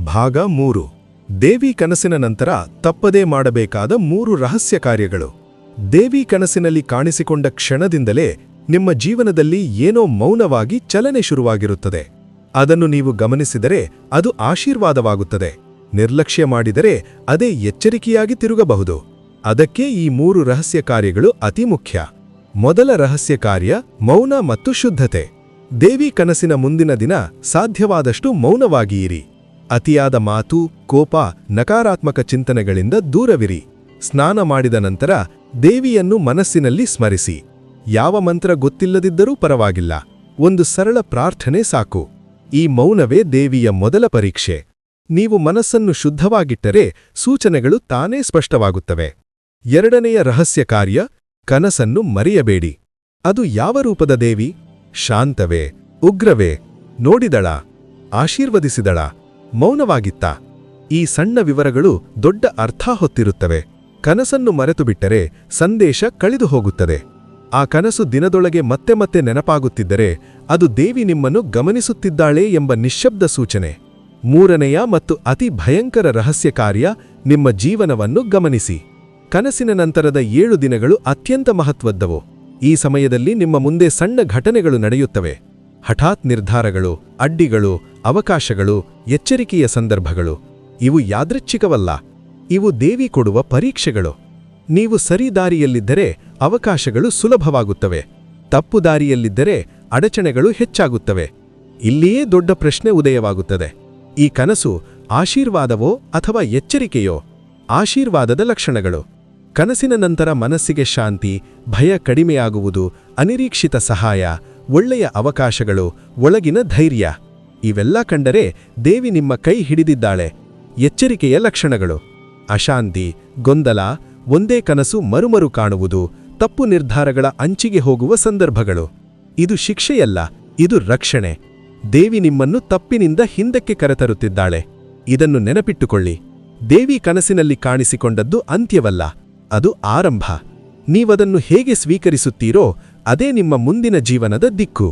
ಭಾಗ 3 ದೇವಿ ಕನಸಿನ ನಂತರ ತಪ್ಪದೇ ಮಾಡಬೇಕಾದ 3 ರಹಸ್ಯ ಕಾರ್ಯಗಳು. ದೇವಿ ಕನಸಿನಲ್ಲಿ ಕಾಣಿಸಿಕೊಂಡ ಕ್ಷಣದಿಂದಲೇ ನಿಮ್ಮ ಜೀವನದಲ್ಲಿ ಏನೋ ಮೌನವಾಗಿ ಚಲನೆ ಶುರುವಾಗಿರುತ್ತದೆ. ಅದನ್ನು ನೀವು ಗಮನಿಸಿದರೆ ಅದು ಆಶೀರ್ವಾದವಾಗುತ್ತದೆ. ನಿರ್ಲಕ್ಷ್ಯ ಮಾಡಿದರೆ ಅದೇ ಎಚ್ಚರಿಕೆಯಾಗಿ ತಿರುಗಬಹುದು. ಅದಕ್ಕೆ ಈ 3 ರಹಸ್ಯ ಕಾರ್ಯಗಳು ಅತಿ ಮುಖ್ಯ. ಮೊದಲ ರಹಸ್ಯ ಕಾರ್ಯ ಮೌನ ಮತ್ತು ಶುದ್ಧತೆ. ದೇವಿ ಕನಸಿನ ಮುಂದಿನ ದಿನ ಸಾಧ್ಯವಾದಷ್ಟು ಮೌನವಾಗಿಯಿರಿ. ಅತಿಯಾದ ಮಾತು, ಕೋಪ, ನಕಾರಾತ್ಮಕ ಚಿಂತನೆಗಳಿಂದ ದೂರವಿರಿ. ಸ್ನಾನ ಮಾಡಿದ ನಂತರ ದೇವಿಯನ್ನು ಮನಸ್ಸಿನಲ್ಲಿ ಸ್ಮರಿಸಿ. ಯಾವ ಮಂತ್ರ ಗೊತ್ತಿಲ್ಲದಿದ್ದರೂ ಪರವಾಗಿಲ್ಲ, ಒಂದು ಸರಳ ಪ್ರಾರ್ಥನೆ ಸಾಕು. ಈ ಮೌನವೇ ದೇವಿಯ ಮೊದಲ ಪರೀಕ್ಷೆ. ನೀವು ಮನಸ್ಸನ್ನು ಶುದ್ಧವಾಗಿಟ್ಟರೆ ಸೂಚನೆಗಳು ತಾನೇ ಸ್ಪಷ್ಟವಾಗುತ್ತವೆ. ಎರಡನೆಯ ರಹಸ್ಯ ಕಾರ್ಯ ಕನಸನ್ನು ಮರೆಯಬೇಡಿ. ಅದು ಯಾವ ರೂಪದ ದೇವಿ? ಶಾಂತವೇ? ಉಗ್ರವೇ? ನೋಡಿದಳ? ಆಶೀರ್ವದಿಸಿದಳ? ಮೌನವಾಗಿತ್ತ? ಈ ಸಣ್ಣ ವಿವರಗಳು ದೊಡ್ಡ ಅರ್ಥ ಹೊತ್ತಿರುತ್ತವೆ. ಕನಸನ್ನು ಮರೆತುಬಿಟ್ಟರೆ ಸಂದೇಶ ಕಳೆದು ಹೋಗುತ್ತದೆ. ಆ ಕನಸು ದಿನದೊಳಗೆ ಮತ್ತೆ ಮತ್ತೆ ನೆನಪಾಗುತ್ತಿದ್ದರೆ ಅದು ದೇವಿ ನಿಮ್ಮನ್ನು ಗಮನಿಸುತ್ತಿದ್ದಾಳೆ ಎಂಬ ನಿಶ್ಶಬ್ದ ಸೂಚನೆ. ಮೂರನೆಯ ಮತ್ತು ಅತಿ ಭಯಂಕರ ರಹಸ್ಯ ಕಾರ್ಯ ನಿಮ್ಮ ಜೀವನವನ್ನು ಗಮನಿಸಿ. ಕನಸಿನ ನಂತರದ 7 ದಿನಗಳು ಅತ್ಯಂತ ಮಹತ್ವದ್ದವು. ಈ ಸಮಯದಲ್ಲಿ ನಿಮ್ಮ ಮುಂದೆ ಸಣ್ಣ ಘಟನೆಗಳು ನಡೆಯುತ್ತವೆ. ಹಠಾತ್ ನಿರ್ಧಾರಗಳು, ಅಡ್ಡಿಗಳು, ಅವಕಾಶಗಳು, ಎಚ್ಚರಿಕೆಯ ಸಂದರ್ಭಗಳು. ಇವು ಯಾದೃಚ್ಛಿಕವಲ್ಲ, ಇವು ದೇವಿ ಕೊಡುವ ಪರೀಕ್ಷೆಗಳು. ನೀವು ಸರಿ ದಾರಿಯಲ್ಲಿದ್ದರೆ ಅವಕಾಶಗಳು ಸುಲಭವಾಗುತ್ತವೆ. ತಪ್ಪು ದಾರಿಯಲ್ಲಿದ್ದರೆ ಅಡಚಣೆಗಳು ಹೆಚ್ಚಾಗುತ್ತವೆ. ಇಲ್ಲಿಯೇ ದೊಡ್ಡ ಪ್ರಶ್ನೆ ಉದಯವಾಗುತ್ತದೆ. ಈ ಕನಸು ಆಶೀರ್ವಾದವೋ ಅಥವಾ ಎಚ್ಚರಿಕೆಯೋ? ಆಶೀರ್ವಾದದ ಲಕ್ಷಣಗಳು: ಕನಸಿನ ನಂತರ ಮನಸ್ಸಿಗೆ ಶಾಂತಿ, ಭಯ ಕಡಿಮೆಯಾಗುವುದು, ಅನಿರೀಕ್ಷಿತ ಸಹಾಯ, ಒಳ್ಳೆಯ ಅವಕಾಶಗಳು, ಒಳಗಿನ ಧೈರ್ಯ. ಇವೆಲ್ಲ ಕಂಡರೆ ದೇವಿ ನಿಮ್ಮ ಕೈ ಹಿಡಿದಿದ್ದಾಳೆ. ಎಚ್ಚರಿಕೆಯ ಲಕ್ಷಣಗಳು: ಅಶಾಂತಿ, ಗೊಂದಲ, ಒಂದೇ ಕನಸು ಮರುಮರು ಕಾಣುವುದು, ತಪ್ಪು ನಿರ್ಧಾರಗಳ ಅಂಚಿಗೆ ಹೋಗುವ ಸಂದರ್ಭಗಳು. ಇದು ಶಿಕ್ಷೆಯಲ್ಲ, ಇದು ರಕ್ಷಣೆ. ದೇವಿ ನಿಮ್ಮನ್ನು ತಪ್ಪಿನಿಂದ ಹಿಂದಕ್ಕೆ ಕರೆತರುತ್ತಿದ್ದಾಳೆ. ಇದನ್ನು ನೆನಪಿಟ್ಟುಕೊಳ್ಳಿ. ದೇವಿ ಕನಸಿನಲ್ಲಿ ಕಾಣಿಸಿಕೊಂಡದ್ದು ಅಂತ್ಯವಲ್ಲ, ಅದು ಆರಂಭ. ನೀವದನ್ನು ಹೇಗೆ ಸ್ವೀಕರಿಸುತ್ತೀರೋ ಅದೇ ನಿಮ್ಮ ಮುಂದಿನ ಜೀವನದ ದಿಕ್ಕು.